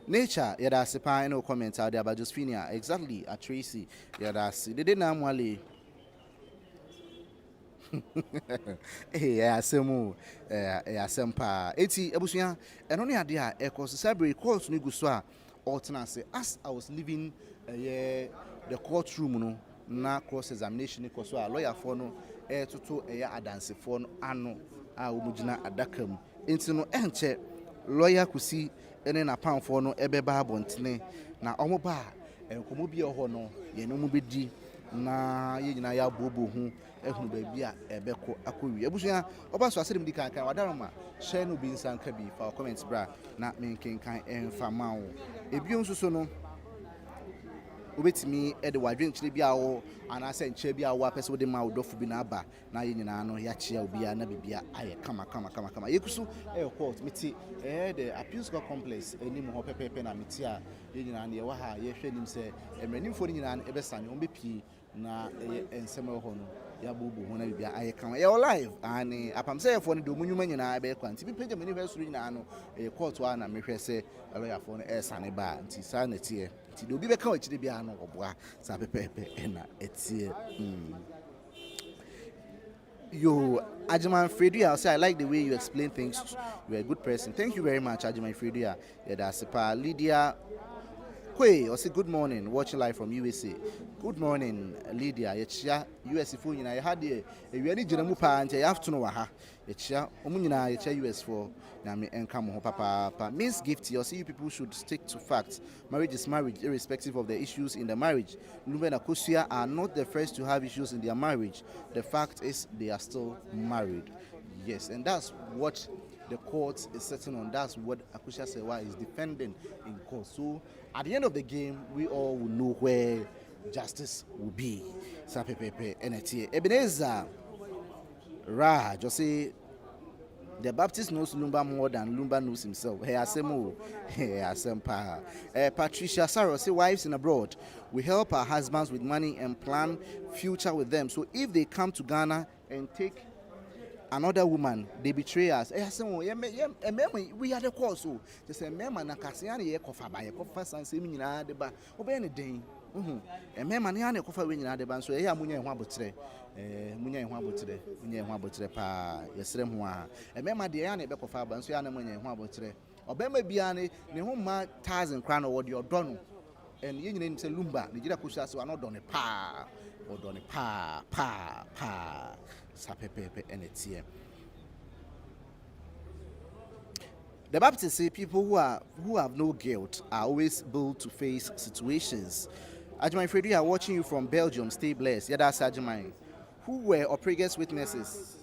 Nature yada sepa no comment out there about Josephine exactly at Tracy yada si they did namwale asemu asempa eti abusua eno ne ade a ekos sabre court no guso a alternate as I was leaving the courtroom no na cross examination ko so a lawyer for no toto adanse for no ano a omugina adakam enti no enche lawyer kusi ene na pan for no ebeba abontene na omo ba enkomo bi ho no ye no mu bedi na ye nyina ya bobo hu ehunu ba bi a ebeko akowi abusua oba so asem di kan wadaroma share no bi nsanka bi fa comment bra na menken kan emfa mawo ebion so no obetimi e de wadwen kire bia wo ana se nche bia wo apese wo de ma wodofu bi na aba na ye nyina no ya chia obia na bibia aye kama yekusu court meti the appeals court complex enim ho pepepe na meti a ye nyina na ye wa ha ye hwe nim se emranim fo nyina e be sane on be pii na ensem ho no ya bubu ho na bibia aye kama ye live ani apam se ye fo no do munwuma nyina e be kwanti bi page mani hwe suru nyina no court wa na mehwe se lawyer fo no sane ba nti sa na tie ti do bi be kan akire bia no oboa sa pepepe na etie Yo, Ajiman Fredia, I'll say I like the way you explain things. You're a good person. Thank you very much, Ajiman Fredia. Yeah, that's Lydia. Kwe, I say good morning, watching live from USA. Good morning, Lydia. Yechia US phone, you had the really Jinamupa and you have to know ha. Yechia, Omunina, Yechia US for Nami and come papa. Miss Gift, you see, people should stick to facts. Marriage is marriage, irrespective of the issues in the marriage. Lumbe and Akosua are not the first to have issues in their marriage. The fact is, they are still married. Yes, and that's what the court is setting on. That's what Akosua Serwaa is defending in court. So at the end of the game, we all will know where justice will be. Sapepepe NT Ebenezer Ra just say The Baptist knows Lumba more than Lumba knows himself. Hey, Asemo. Hey, Asempa. Patricia Sarah, say wives in abroad. We help our husbands with money and plan future with them. So if they come to Ghana and take another woman, they betray us. Hey, Asemo. We are the cause. So just a man and Cassiani Kofa by a Kofa and Semina deba. Obey anything. A man and Kofa winning at the band. So yeah, Munya and Wabotre. Munya and Wabotre. Munya and Wabotre pa. Yes, Remwa. A member the Anne Bekofa, and so Yana Munya and Wabotre. Obema Biane, Nehoma Taz and Crown or your Donald. And you name say Lumba, the Jirakusha, so are not done a pa or done a pa. Sapepe and it's here. The Baptists say people who have no guilt are always built to face situations. Ajimai Freddy are watching you from Belgium. Stay blessed. Yeah, that's Ajimai. Who were or previous witnesses?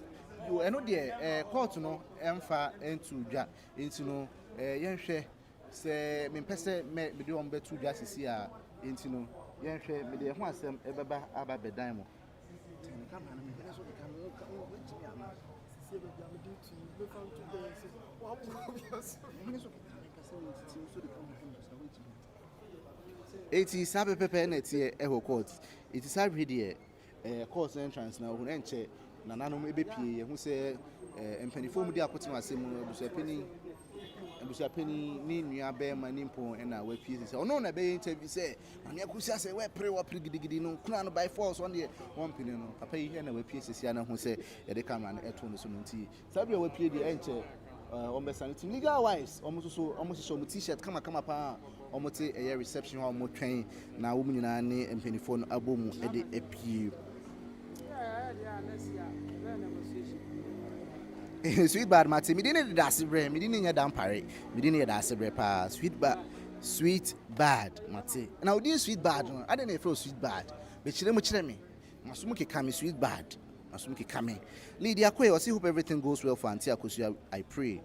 You know the court no emfa into no yenhwe say me pese me do on betu justice here into no yenhwe me de ho asem ebeba aba bedan mo. It is a paper net here, echo court. It is a video, court entrance now. Who enter Nanano maybe who say, and penny form the appointment was Abusuapanin, Nina Bear, my nimpo, and our pieces. Oh, no, I be interview say, and Yakusa say, where pray what pretty no crown by force 1 year, 1 penny, Papa, and our pieces, Yana, who say, they come and at 2 tea. Sabia will play the enter. Sanity legal wise, almost so t-shirt, come up, almost a reception or more train. Now, woman and penny phone album at the appeal. Sweet bad, Matty, me didn't dasy bread, me didn't hear damn parry, me didn't hear dasy bread pass. Sweet bad, Matty. Now, this sweet bad, I didn't feel sweet bad, but she didn't me. Masumuki coming sweet bad. Masumuki coming. Lydia Kwe, I see hope everything goes well for Auntie Akosua. I pray.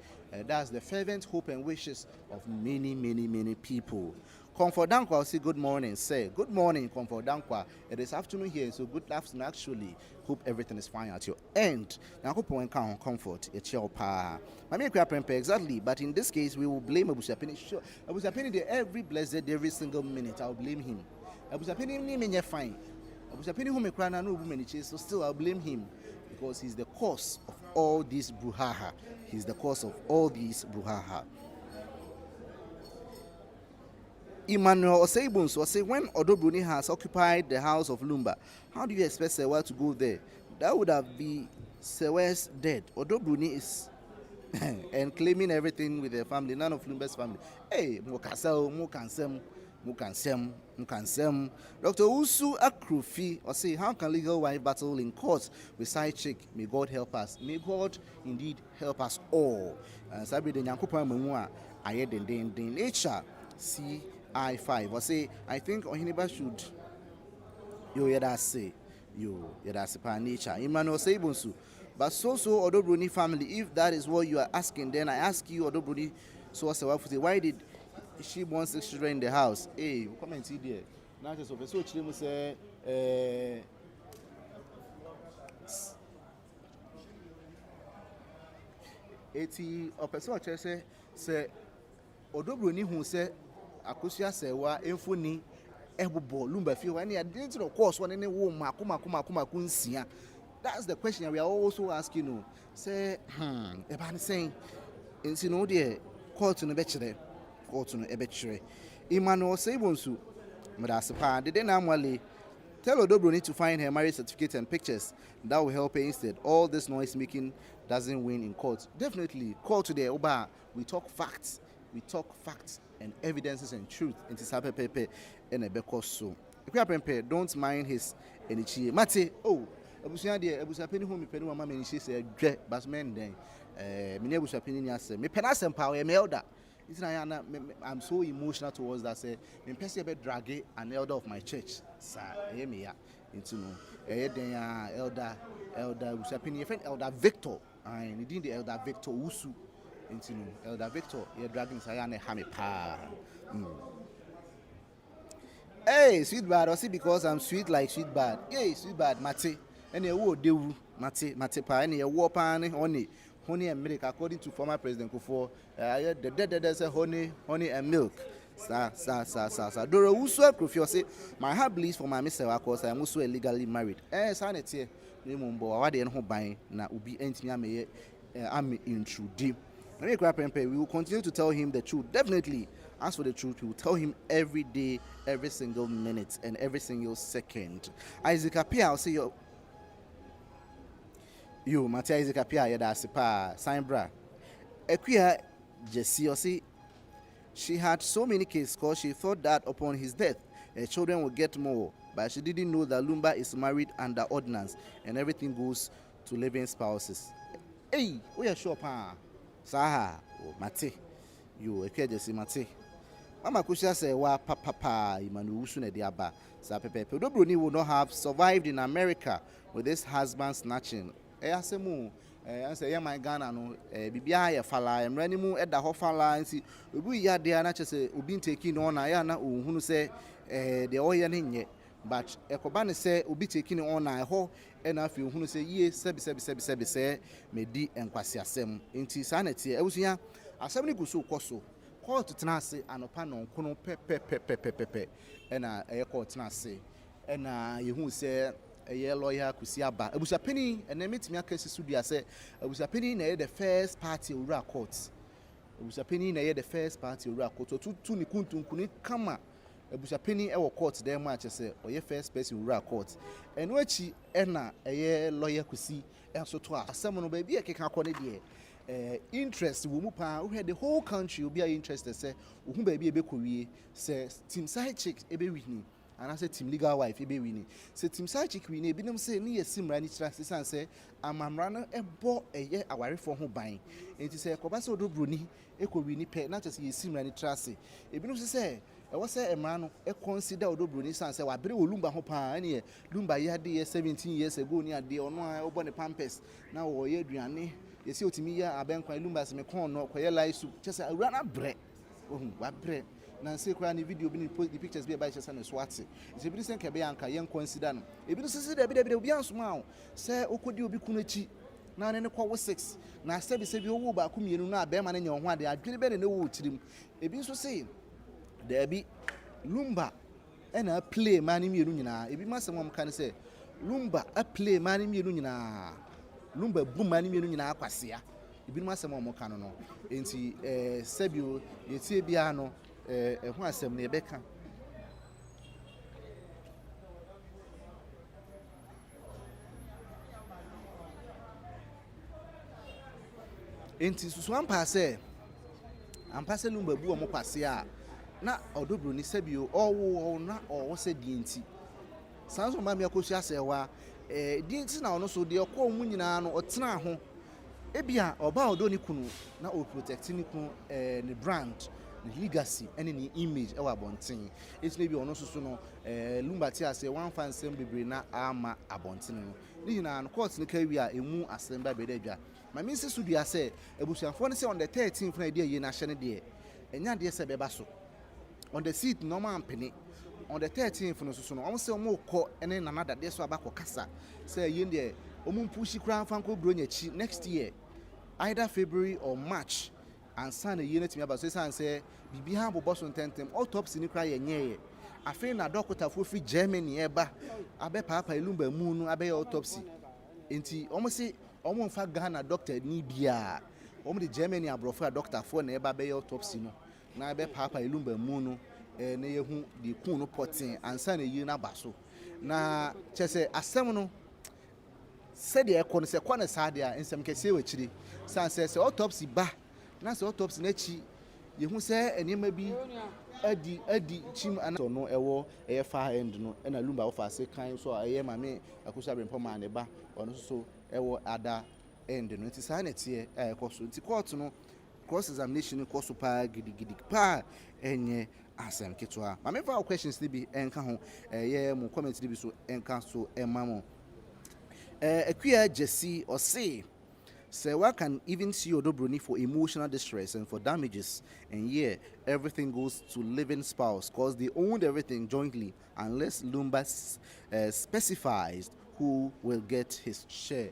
That's the fervent hope and wishes of many people. Comfort Dankwa, I'll say good morning. Say good morning, Comfort Dankwa. It is afternoon here, so good afternoon actually. Hope everything is fine at your end. Now, hope when count comfort, it's your power. I mean, exactly, but in this case, we will blame Abusuapanin. Sure, Abusuapanin every blessed, every single minute. I'll blame him. Abusuapanin me fine. Abusuapanin who me cry no woman so still I'll blame him because he's the cause of all this brouhaha. He's the cause of all these brouhaha. Emmanuel Oseibuns was say when Odobroni has occupied the house of Lumba, how do you expect Serwaa to go there? That would have been Serwaa's dead. Odobroni is and claiming everything with their family, none of Lumba's family. Hey, Mukansem. Dr. Usu Akrufi or say, how can legal wife battle in court with side chick? May God help us. May God indeed help us all. Sabri de Nyankupa Mumua, Ayeden nature CI5 or say, I think Oheneba should Yedase nature. Emmanuel Sebunsu. But so Odobroni family, if that is what you are asking, then I ask you, Odobroni, so why did she wants 6 children in the house? Hey, come and see there. Now just over so children say eti opeso say Odobroni who say Akosua Serwaa enfoni ebobo Lumba fi when you didn't of course one any woman akuma kunsia. That's the question we are also asking you. Say ebani saying in no there court no bechere court no ebechere. Emmanuel Sebonsu Madasepa did normally tell Odobroni to find her marriage certificate and pictures. That will help her instead. All this noise making doesn't win in court. Definitely call to the Oba. We talk facts and evidences and truth. It is happy pepe and a bekoso. Don't mind his energy. Mate, oh, Abusuapanin whom me penny mama and she said, but men then, Abusuapanin yas, me penasem power, a elder. I'm so emotional towards that. Say, me person be drag an elder of my church, sir. Hear me, yeah. Into no, elder Abusuapanin, friend elder Victor. I need the elder Victor Usu. Into no, elder Victor, you're dragging Sayane Hame pa. Hey, sweet bad, or see because I'm sweet like sweet bad. Hey, sweet bad, Mate. And a wood do Mate pa, and a war pan only. honey and milk, according to former President Kufuor. There's a honey and milk. Sa. Dora Usua Krufio say, my heart bleeds for my Mr. Wakos. I am also illegally married. Sanity. Remember, I didn't hope buying na ubi entimi am intrude. We will continue to tell him the truth. Definitely, as for the truth, we will tell him every day, every single minute, and every single second. Isaac Apia, I'll say you, Matia Isaac Apia, Yada Sipa, Signbra. Equia Jessie, or see, she had so many cases because she thought that upon his death, her children would get more. But she didn't know that Lumba is married under ordinance and everything goes to living spouses. Hey, we are sure, pa. Saha, Mate, you a kid, Jesse Mate. Mama Kusha say, wa papa, Imanu Usune diaba. Sapepe, Odobroni would not have survived in America with this husband snatching. Asemu, I say, yeah, my Ghana, no, Bibia, Fala, and Renimu at the Hofala, and see, we are there, not just been taking on Ayana, who say, the Oyan yet. But Ekobane say ubi taking on I ho and I feel who say ye sebi say me di and kwasi asem inti sanity ewusia asem ni guso koso call to tenase anopa no kono pepe and e call tenase and ye hu say a lawyer kusi aba Abusuapanin and meet me akesi sudia say Abusuapanin na the first party ura court Abusuapanin na the first party ura court to ni kuntunkuni kama Abusuapanin ewo court there match say oye first person wura court eno achi na eye lawyer kusi enso to asem no ba bi ekeka akone de interest wo mu pa we the whole country will be interested say ohun ba bi ebekowie say team side chick ebe wini and I say team legal wife ebe wini say team side chick wini ebi nam say ne yesimra ni trust say amamra no ebo eye awarefo ho ban enti say koba say Odobroni ekowini pe na just yesimra ni trust ebi nam say I was say a man consider Odobroni san say wabere olumba ho pa ane lumba ye de 17 years ago ni ade ono a obo ne pampers na wo ye aduane ye se otimi ya abenkwan lumba se me kon no koye lai su chese awura na bre ohun wa bre na say kra ni video bi ni post the pictures bi ba chese na swati se bi sen ke be anka ye consider no e bi no se de bi obi ansoma o se okodi obi kunu achi na ne kwa 6 na se bi owo ba ku mienu na abema na nya ho ade adwene be ne wo tirim e bi so say there be Lumba and a play mani miru nyina ebi masem am kan say Lumba a play mani miru nyina Lumba boom mani miru nyina akwasea ebi masem am kan no enti sebio yetie bia no ho asem na ebeka enti susu ampa say Lumba bu omo kwasea na Odobroni sebio owo na owo se dienti sanso ma me Akosua Serwaa dienti na ono so de okọ mu nyina no otena ho ebia oba odoni kunu na o protect ni kun ni brand ni legacy and ni image e wa bonten eti na bi ono so no Lumba ti ase one fan sem bebre na ama abonten no ni nyina no court ni ka wi a emu asem ba beda dwa ma me nsi so dua se abusuafo ne se on the 13th na de ye na hye ne de enya de se beba so on the seat normal penny on the 13th no so no almost say omo ko ene na nada de so abako kasa say yen de omo pushi kran fanko bronya chi next year either February or March and san yen timi aba so say bibi ha bobo so tentem autopsy ni kra ye nye afi na doctor fo fi Germany eba abe papa Lumba mu no abe autopsy enti omo say omo mfa Ghana doctor ni bia omo de Germany abrofo doctor fo na eba be autopsy no na be papa Lumba mu no na yehu di kun no potin ansa na yi na baso na chese asem no se de ekọ no se kwa na sade a ensem kese wachiri san se autopsy ba na se autopsy na chi yehu se enema bi adi chim ana no ewo eye far end no na Lumba ofa se kan so eye mame Akosua brempo ma ne ba ono so ewo ada end no nti sa na tie ekoso nti court no cross examination course pa gidi pa enye asem ketwa ma me fa questions ni bi enka ho ye mo comment ni bi so enka so ema mo Akua Jesse or say Serwaa can even sue Odobroni for emotional distress and for damages, and everything goes to living spouse because they owned everything jointly unless Lumba specifies who will get his share.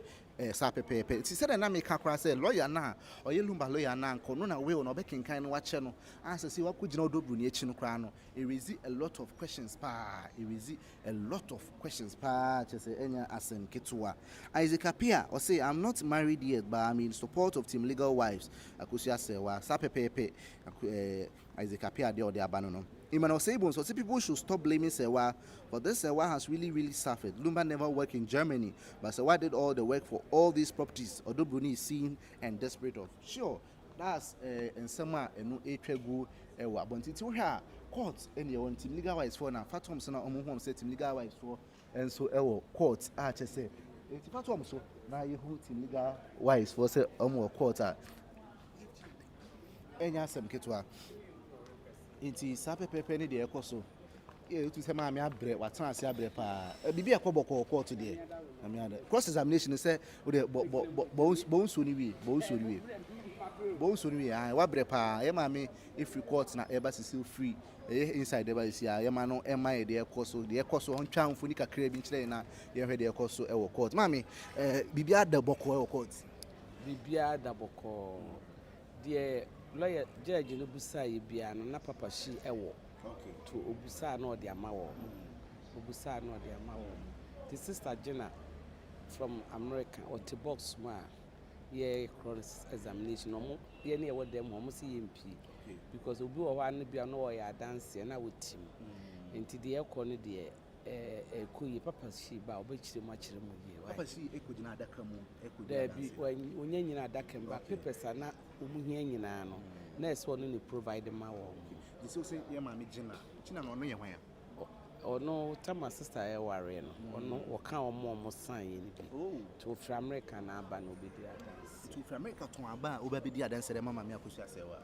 sa pepepe ti said na make akra say lawyer na oye lumba lawyer na nko no na we no be kinkan no wache no answer say wakugina Odobroni echi no kra no it raise a lot of questions pa just enya asem ketwa Isaac Apia or say I'm not married yet but I'm in support of Team Legal Wives Akosua Serwaa sa pepepe Isaac Apia de abano no Emmanuel Sabon, so people should stop blaming Serwaa, but this Serwaa has really suffered. Lumba never worked in Germany, but Serwaa did all the work for all these properties. Odobroni is seen and desperate of. Sure, that's in summer no etwegu but until here court any on Team Legal Wives for now. Fatom so na omo home say Team Legal Wives for and so court just say it's Fatom so na you Team Legal Wives for say omo court enya sem ketwa inti sape pepe ni de ekoso e tu se ma me abre watan ase abre pa bibi ekoboko court de na me ada cross examination say we de bo so ni wi wa bre pa e ma me if court na eba still free inside eba isi ya ma no e ma e de ekoso on twa mfoni kakra bi nkire na ye hwe de ekoso e wo court ma me bibi ada boko e wo court bibi ada boko de lawyer judge no busa ye bia no na papa shi ewo to obusa na odi amawo the sister Jenna from America or the box ma ye cross examination no ye na what them mo see MP because obi o wa na bia no ya dance na wo team enti de ekọ no de ekoyi papa shi ba obechire mu akire mu ye papa shi ekojina adaka mu da bi onye nyina adaka mba papers na omuhia nyina no na eso no ni provide ma wo the so say ye ma me gina no no ye hwan ya ono tama sister e ware no ono wo kan omo san ye ni bi to from America na aba no be dia dance to from America to aba oba be dia dance mama me Akosua Serwaa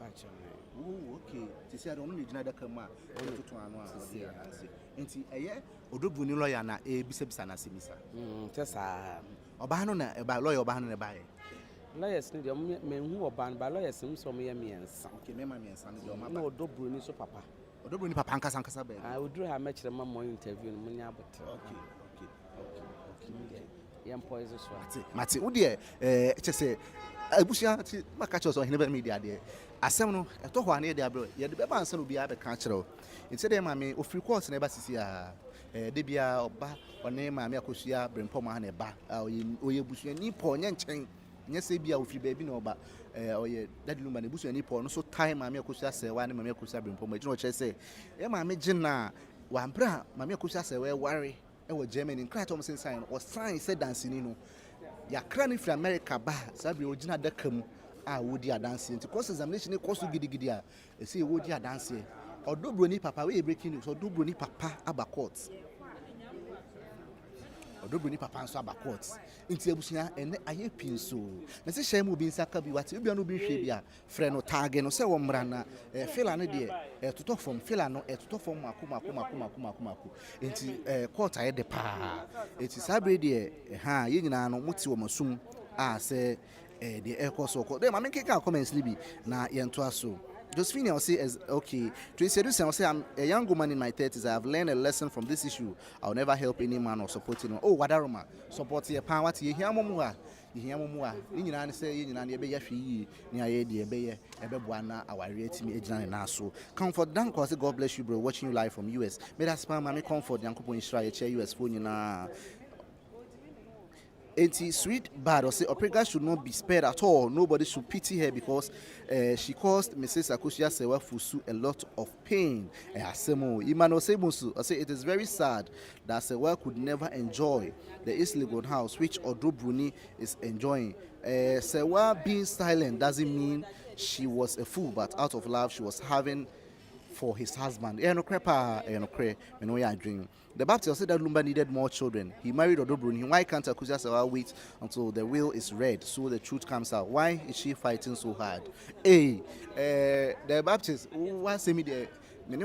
okay ti say ono ni gina adaka mu a to ano a dia dance enti eye Odobroni lawyer na bisa na semisa tesa oba no na eba lawyer oba no na eba lawyers ni de me hu oban ba lawyers nim so me miensa okay me ma miensa ni de o ma na Odobroni so papa nkasa be oduru ha me kire ma mo interview no munya bote okay yam poison so mate wo de chese abusia ti maka cho so Oheneba Media de asem no eto ho ane de abro ye de be ban se no bia be ka kire o nti de ma me ofiri court na eba sisi a de bia oba one ma me Akosua brempom ha na eba oye busia ni po nye nchen nye se bia ofiri ba bi na oba oye daddy lumba na busia ni po no so time ma me Akosua Serwaa ne ma me Akosua brempom e no che se e ma me gina wa mbra ma me Akosua Serwaa ware e wo Germany nkra tom sen sign o sign say dance ni no ya kra ni from America ba sabi ogina daka mu a wodi adanse nti cross examination course gidigidi a e say wodi adanse Odobroni papa we breaking news Odobroni papa aba court Odobroni papa nso aba court nti abusunya ene aye pinso na se hye mu bi nsaka bi wate bia no bi hwe bia frɛ no tag no se wo mra na fela no de toto form fela no toto form akoma nti court aye de pa nti sabre de ha ye nyina no muti wo masum a se the Akosua court dem amenkeka comments libi na yento aso Josephine will say, okay, to introduce I will say, I'm a young woman in my 30s. I have learned a lesson from this issue. I will never help any man or support anyone. Oh, Wadaroma, support your power to hear Momua. You hear Momua. You say, you know, be yafi, near ye, be buana, our rate me, agent and so. Comfort, thank God, God bless you, bro, watching you live from US. May that spam, mommy, comfort, young couple in Australia, chair US phone, you know. Sweet bad or say Oprega should not be spared at all. Nobody should pity her because she caused Mrs. Akosua Serwaa Fusu a lot of pain. Emmanuel Sabon say it is very sad that Serwaa could never enjoy the East Legon house which Odobroni is enjoying. Serwaa being silent doesn't mean she was a fool, but out of love she was having for his husband. The Baptist said that Lumba needed more children. He married Odobroni. Why can't Akosua Serwaa wait until the will is read so the truth comes out? Why is she fighting so hard? The Baptist, what say me there? Please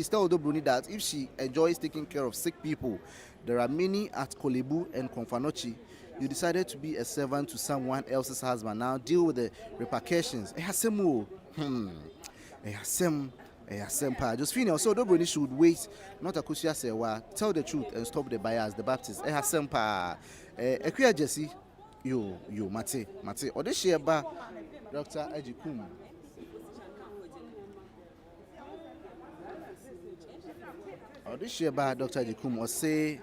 tell Odobroni that if she enjoys taking care of sick people, there are many at Kolebu and Konfanochi. You decided to be a servant to someone else's husband. Now deal with the repercussions. Sempa. Josephine, so Odobroni should wait, not Akosua Serwaa. Tell the truth and stop the bias, the Baptist. Sempa. Ekuya Jesse, yo, Mate. Or this year, Dr. Ejikum. Or this year, Dr. Ejikum, or say,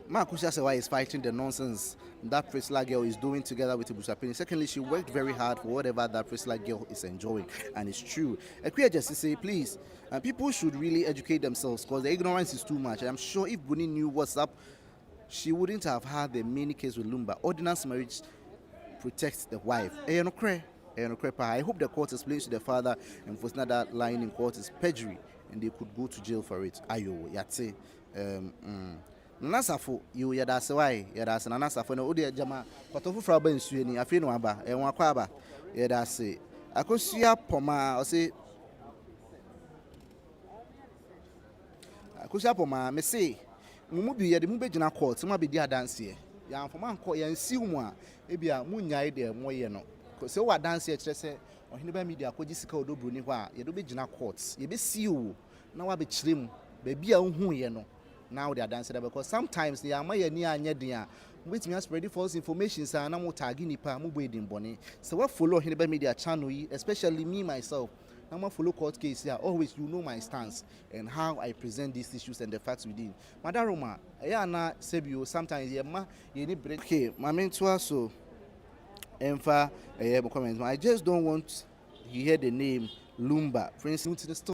Akosua Serwaa is fighting the nonsense that Priscilla girl is doing together with Abusuapanin. Secondly, she worked very hard for whatever that Priscilla girl is enjoying, and it's true. Ekuya just say, please, people should really educate themselves because the ignorance is too much. I'm sure if Buni knew what's up, she wouldn't have had the many case with Lumba. Ordinance marriage protects the wife. I hope the court explains to the father and for another line in court is perjury, and they could go to jail for it. Ayo, yate. Nasafo you yada se why yada se nasafo no odi jama kwatofo fra ba nsuo ni afi no aba enwa kwa aba yada se Akosua poma o se Akosua poma me se mumu bi yede mu begina court ma be di adanse ya amfoma nko ya nsi mu a ebia munyae de moye no se wa adanse kire se Oheneba Media koji sika Odobroni ho a yede begina court ye be si o na wa be kire mu ba bia hu ye no. Now they are dancing because sometimes they are my near dia which means spreading false information so na mo tag nipa mo boedin bone so what follow Oheneba Media channel especially me myself na mo follow court case here always you know my stance and how I present these issues and the facts within Madam Roma na sebio sometimes ye ma ye ni break okay my mentor so emfa comment I just don't want you hear the name Lumba for instance